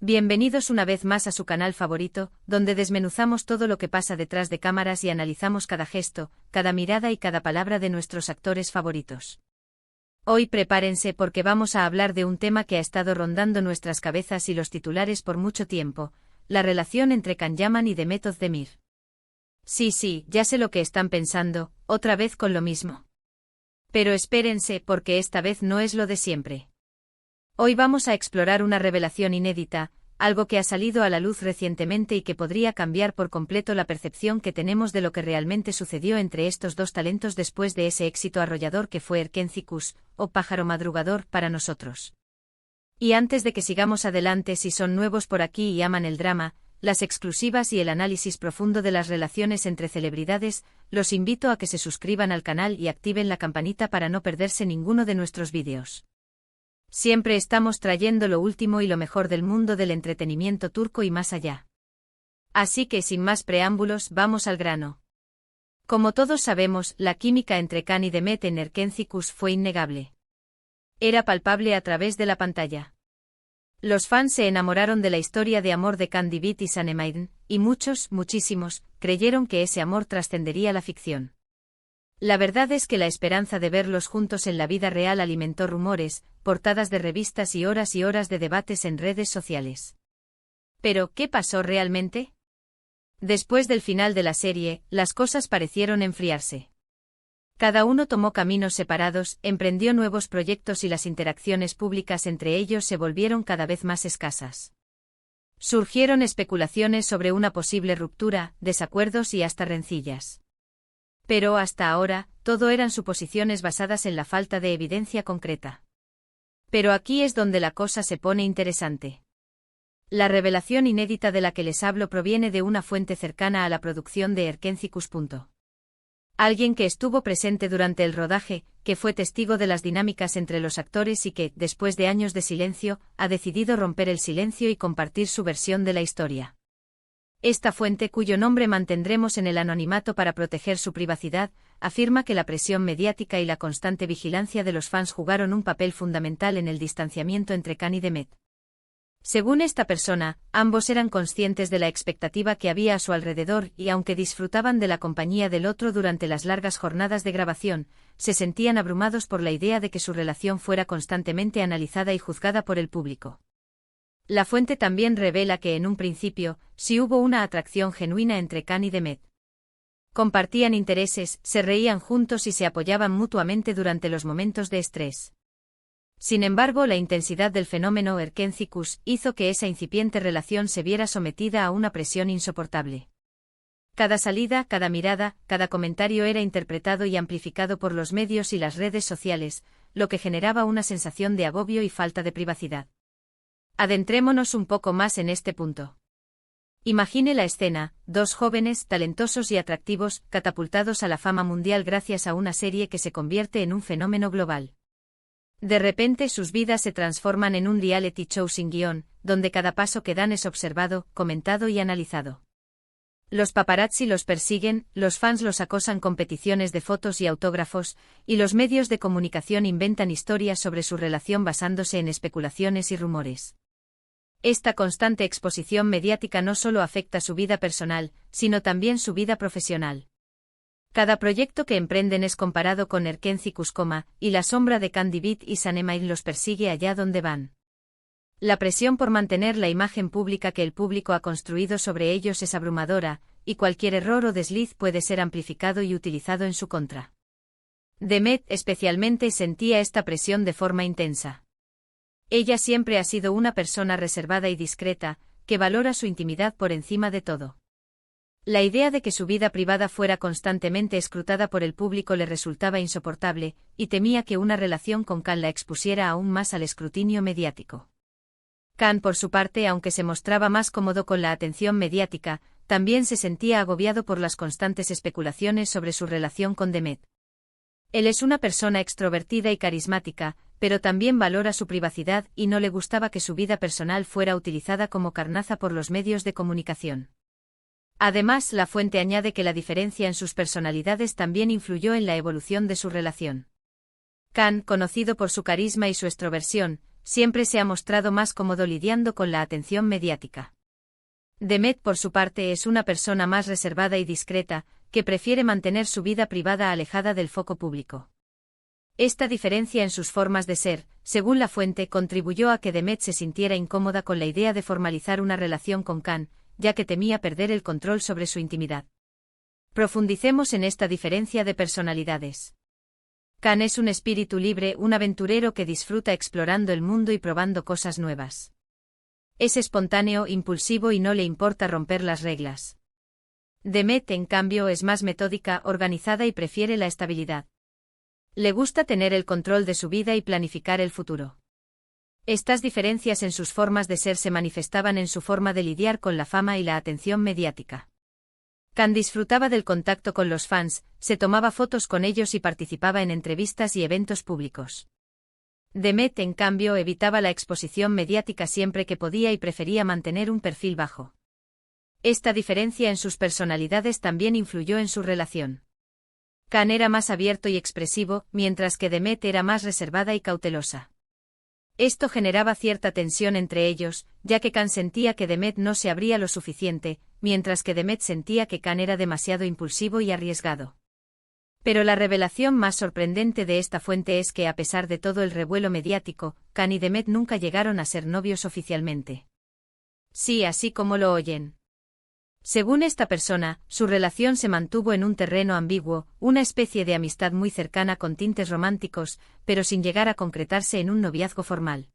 Bienvenidos una vez más a su canal favorito, donde desmenuzamos todo lo que pasa detrás de cámaras y analizamos cada gesto, cada mirada y cada palabra de nuestros actores favoritos. Hoy prepárense porque vamos a hablar de un tema que ha estado rondando nuestras cabezas y los titulares por mucho tiempo, la relación entre Can Yaman y Demet Özdemir. Sí, ya sé lo que están pensando, otra vez con lo mismo. Pero espérense porque esta vez no es lo de siempre. Hoy vamos a explorar una revelación inédita, algo que ha salido a la luz recientemente y que podría cambiar por completo la percepción que tenemos de lo que realmente sucedió entre estos dos talentos después de ese éxito arrollador que fue Erkenci Kuş, o Pájaro Madrugador, para nosotros. Y antes de que sigamos adelante, si son nuevos por aquí y aman el drama, las exclusivas y el análisis profundo de las relaciones entre celebridades, los invito a que se suscriban al canal y activen la campanita para no perderse ninguno de nuestros vídeos. Siempre estamos trayendo lo último y lo mejor del mundo del entretenimiento turco y más allá. Así que sin más preámbulos, vamos al grano. Como todos sabemos, la química entre Can y Demet en Erkenci Kuş fue innegable. Era palpable a través de la pantalla. Los fans se enamoraron de la historia de amor de Can Divit y Sanem, y muchísimos, creyeron que ese amor trascendería la ficción. La verdad es que la esperanza de verlos juntos en la vida real alimentó rumores, portadas de revistas y horas de debates en redes sociales. Pero, ¿qué pasó realmente? Después del final de la serie, las cosas parecieron enfriarse. Cada uno tomó caminos separados, emprendió nuevos proyectos y las interacciones públicas entre ellos se volvieron cada vez más escasas. Surgieron especulaciones sobre una posible ruptura, desacuerdos y hasta rencillas. Pero hasta ahora, todo eran suposiciones basadas en la falta de evidencia concreta. Pero aquí es donde la cosa se pone interesante. La revelación inédita de la que les hablo proviene de una fuente cercana a la producción de Erkenci Kuş. Alguien que estuvo presente durante el rodaje, que fue testigo de las dinámicas entre los actores y que, después de años de silencio, ha decidido romper el silencio y compartir su versión de la historia. Esta fuente, cuyo nombre mantendremos en el anonimato para proteger su privacidad, afirma que la presión mediática y la constante vigilancia de los fans jugaron un papel fundamental en el distanciamiento entre Can y Demet. Según esta persona, ambos eran conscientes de la expectativa que había a su alrededor y aunque disfrutaban de la compañía del otro durante las largas jornadas de grabación, se sentían abrumados por la idea de que su relación fuera constantemente analizada y juzgada por el público. La fuente también revela que en un principio, sí hubo una atracción genuina entre Can y Demet. Compartían intereses, se reían juntos y se apoyaban mutuamente durante los momentos de estrés. Sin embargo, la intensidad del fenómeno Erkenci Kuş hizo que esa incipiente relación se viera sometida a una presión insoportable. Cada salida, cada mirada, cada comentario era interpretado y amplificado por los medios y las redes sociales, lo que generaba una sensación de agobio y falta de privacidad. Adentrémonos un poco más en este punto. Imagine la escena, dos jóvenes, talentosos y atractivos, catapultados a la fama mundial gracias a una serie que se convierte en un fenómeno global. De repente sus vidas se transforman en un reality show sin guión, donde cada paso que dan es observado, comentado y analizado. Los paparazzi los persiguen, los fans los acosan con peticiones de fotos y autógrafos, y los medios de comunicación inventan historias sobre su relación basándose en especulaciones y rumores. Esta constante exposición mediática no solo afecta su vida personal, sino también su vida profesional. Cada proyecto que emprenden es comparado con Erkenci Kuş, y la sombra de Can Divit y Sanem los persigue allá donde van. La presión por mantener la imagen pública que el público ha construido sobre ellos es abrumadora, y cualquier error o desliz puede ser amplificado y utilizado en su contra. Demet especialmente sentía esta presión de forma intensa. Ella siempre ha sido una persona reservada y discreta, que valora su intimidad por encima de todo. La idea de que su vida privada fuera constantemente escrutada por el público le resultaba insoportable, y temía que una relación con Can la expusiera aún más al escrutinio mediático. Can, por su parte, aunque se mostraba más cómodo con la atención mediática, también se sentía agobiado por las constantes especulaciones sobre su relación con Demet. Él es una persona extrovertida y carismática, pero también valora su privacidad y no le gustaba que su vida personal fuera utilizada como carnaza por los medios de comunicación. Además, la fuente añade que la diferencia en sus personalidades también influyó en la evolución de su relación. Can, conocido por su carisma y su extroversión, siempre se ha mostrado más cómodo lidiando con la atención mediática. Demet, por su parte, es una persona más reservada y discreta, que prefiere mantener su vida privada alejada del foco público. Esta diferencia en sus formas de ser, según la fuente, contribuyó a que Demet se sintiera incómoda con la idea de formalizar una relación con Khan, ya que temía perder el control sobre su intimidad. Profundicemos en esta diferencia de personalidades. Khan es un espíritu libre, un aventurero que disfruta explorando el mundo y probando cosas nuevas. Es espontáneo, impulsivo y no le importa romper las reglas. Demet, en cambio, es más metódica, organizada y prefiere la estabilidad. Le gusta tener el control de su vida y planificar el futuro. Estas diferencias en sus formas de ser se manifestaban en su forma de lidiar con la fama y la atención mediática. Khan disfrutaba del contacto con los fans, se tomaba fotos con ellos y participaba en entrevistas y eventos públicos. Demet, en cambio, evitaba la exposición mediática siempre que podía y prefería mantener un perfil bajo. Esta diferencia en sus personalidades también influyó en su relación. Khan era más abierto y expresivo, mientras que Demet era más reservada y cautelosa. Esto generaba cierta tensión entre ellos, ya que Khan sentía que Demet no se abría lo suficiente, mientras que Demet sentía que Khan era demasiado impulsivo y arriesgado. Pero la revelación más sorprendente de esta fuente es que, a pesar de todo el revuelo mediático, Khan y Demet nunca llegaron a ser novios oficialmente. Sí, así como lo oyen. Según esta persona, su relación se mantuvo en un terreno ambiguo, una especie de amistad muy cercana con tintes románticos, pero sin llegar a concretarse en un noviazgo formal.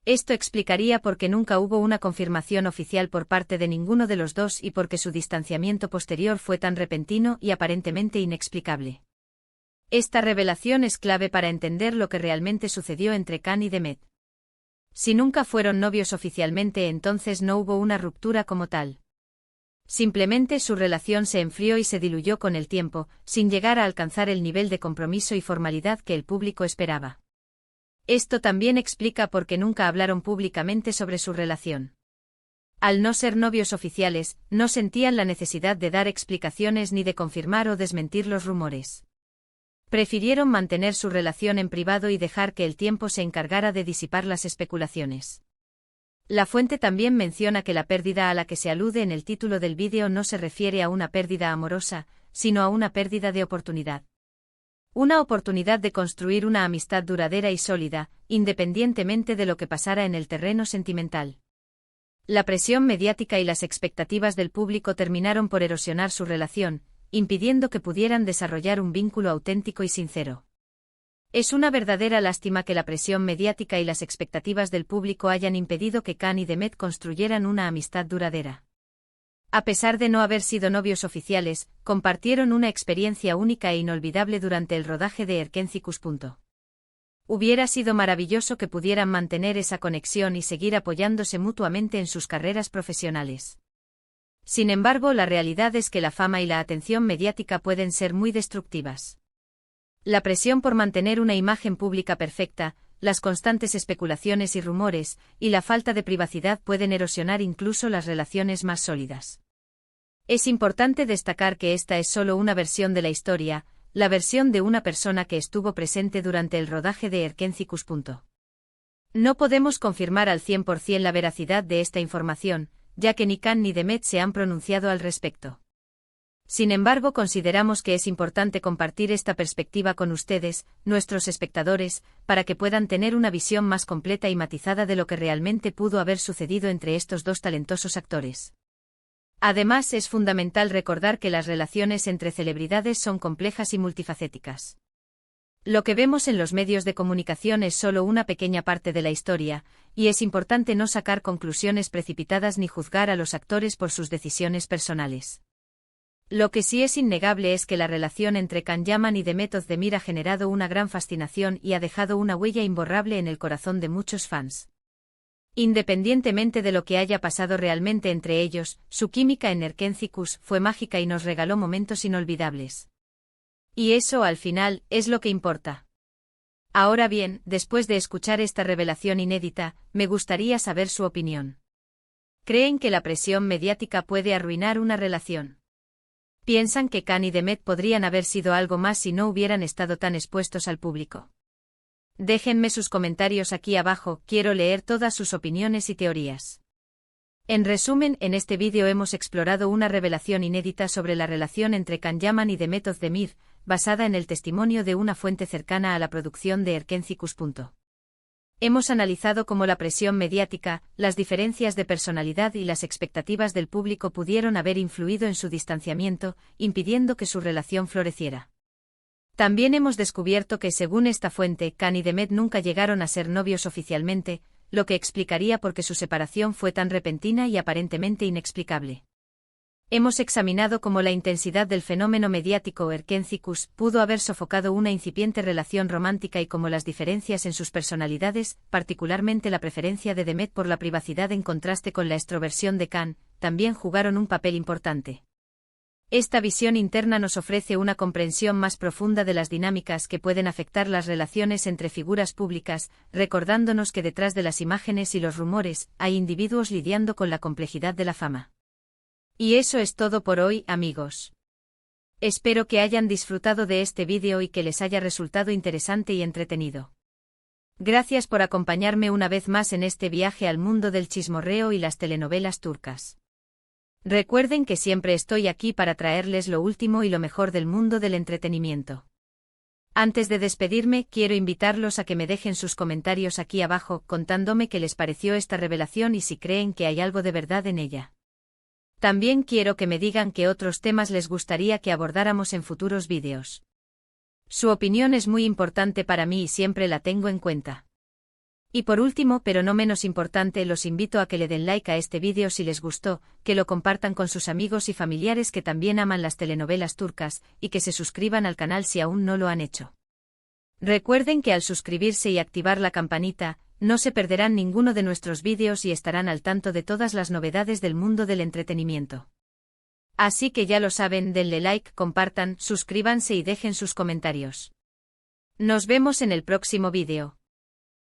Esto explicaría por qué nunca hubo una confirmación oficial por parte de ninguno de los dos y por qué su distanciamiento posterior fue tan repentino y aparentemente inexplicable. Esta revelación es clave para entender lo que realmente sucedió entre Khan y Demet. Si nunca fueron novios oficialmente, entonces no hubo una ruptura como tal. Simplemente su relación se enfrió y se diluyó con el tiempo, sin llegar a alcanzar el nivel de compromiso y formalidad que el público esperaba. Esto también explica por qué nunca hablaron públicamente sobre su relación. Al no ser novios oficiales, no sentían la necesidad de dar explicaciones ni de confirmar o desmentir los rumores. Prefirieron mantener su relación en privado y dejar que el tiempo se encargara de disipar las especulaciones. La fuente también menciona que la pérdida a la que se alude en el título del vídeo no se refiere a una pérdida amorosa, sino a una pérdida de oportunidad. Una oportunidad de construir una amistad duradera y sólida, independientemente de lo que pasara en el terreno sentimental. La presión mediática y las expectativas del público terminaron por erosionar su relación, impidiendo que pudieran desarrollar un vínculo auténtico y sincero. Es una verdadera lástima que la presión mediática y las expectativas del público hayan impedido que Khan y Demet construyeran una amistad duradera. A pesar de no haber sido novios oficiales, compartieron una experiencia única e inolvidable durante el rodaje de Erkenzicus. Hubiera sido maravilloso que pudieran mantener esa conexión y seguir apoyándose mutuamente en sus carreras profesionales. Sin embargo, la realidad es que la fama y la atención mediática pueden ser muy destructivas. La presión por mantener una imagen pública perfecta, las constantes especulaciones y rumores, y la falta de privacidad pueden erosionar incluso las relaciones más sólidas. Es importante destacar que esta es solo una versión de la historia, la versión de una persona que estuvo presente durante el rodaje de Erkenzicus. No podemos confirmar al 100% la veracidad de esta información, ya que ni Khan ni Demet se han pronunciado al respecto. Sin embargo, consideramos que es importante compartir esta perspectiva con ustedes, nuestros espectadores, para que puedan tener una visión más completa y matizada de lo que realmente pudo haber sucedido entre estos dos talentosos actores. Además, es fundamental recordar que las relaciones entre celebridades son complejas y multifacéticas. Lo que vemos en los medios de comunicación es solo una pequeña parte de la historia, y es importante no sacar conclusiones precipitadas ni juzgar a los actores por sus decisiones personales. Lo que sí es innegable es que la relación entre Khan Yaman y Demet Özdemir ha generado una gran fascinación y ha dejado una huella imborrable en el corazón de muchos fans. Independientemente de lo que haya pasado realmente entre ellos, su química en Erkenzicus fue mágica y nos regaló momentos inolvidables. Y eso, al final, es lo que importa. Ahora bien, después de escuchar esta revelación inédita, me gustaría saber su opinión. ¿Creen que la presión mediática puede arruinar una relación? ¿Piensan que Khan y Demet podrían haber sido algo más si no hubieran estado tan expuestos al público? Déjenme sus comentarios aquí abajo, quiero leer todas sus opiniones y teorías. En resumen, en este vídeo hemos explorado una revelación inédita sobre la relación entre Can Yaman y Demet Özdemir, basada en el testimonio de una fuente cercana a la producción de Erkencikus. Hemos analizado cómo la presión mediática, las diferencias de personalidad y las expectativas del público pudieron haber influido en su distanciamiento, impidiendo que su relación floreciera. También hemos descubierto que, según esta fuente, Can y Demet nunca llegaron a ser novios oficialmente, lo que explicaría por qué su separación fue tan repentina y aparentemente inexplicable. Hemos examinado cómo la intensidad del fenómeno mediático Erkencikus pudo haber sofocado una incipiente relación romántica y cómo las diferencias en sus personalidades, particularmente la preferencia de Demet por la privacidad en contraste con la extroversión de Can, también jugaron un papel importante. Esta visión interna nos ofrece una comprensión más profunda de las dinámicas que pueden afectar las relaciones entre figuras públicas, recordándonos que detrás de las imágenes y los rumores hay individuos lidiando con la complejidad de la fama. Y eso es todo por hoy, amigos. Espero que hayan disfrutado de este vídeo y que les haya resultado interesante y entretenido. Gracias por acompañarme una vez más en este viaje al mundo del chismorreo y las telenovelas turcas. Recuerden que siempre estoy aquí para traerles lo último y lo mejor del mundo del entretenimiento. Antes de despedirme, quiero invitarlos a que me dejen sus comentarios aquí abajo contándome qué les pareció esta revelación y si creen que hay algo de verdad en ella. También quiero que me digan qué otros temas les gustaría que abordáramos en futuros vídeos. Su opinión es muy importante para mí y siempre la tengo en cuenta. Y por último, pero no menos importante, los invito a que le den like a este vídeo si les gustó, que lo compartan con sus amigos y familiares que también aman las telenovelas turcas, y que se suscriban al canal si aún no lo han hecho. Recuerden que al suscribirse y activar la campanita, no se perderán ninguno de nuestros vídeos y estarán al tanto de todas las novedades del mundo del entretenimiento. Así que ya lo saben, denle like, compartan, suscríbanse y dejen sus comentarios. Nos vemos en el próximo vídeo.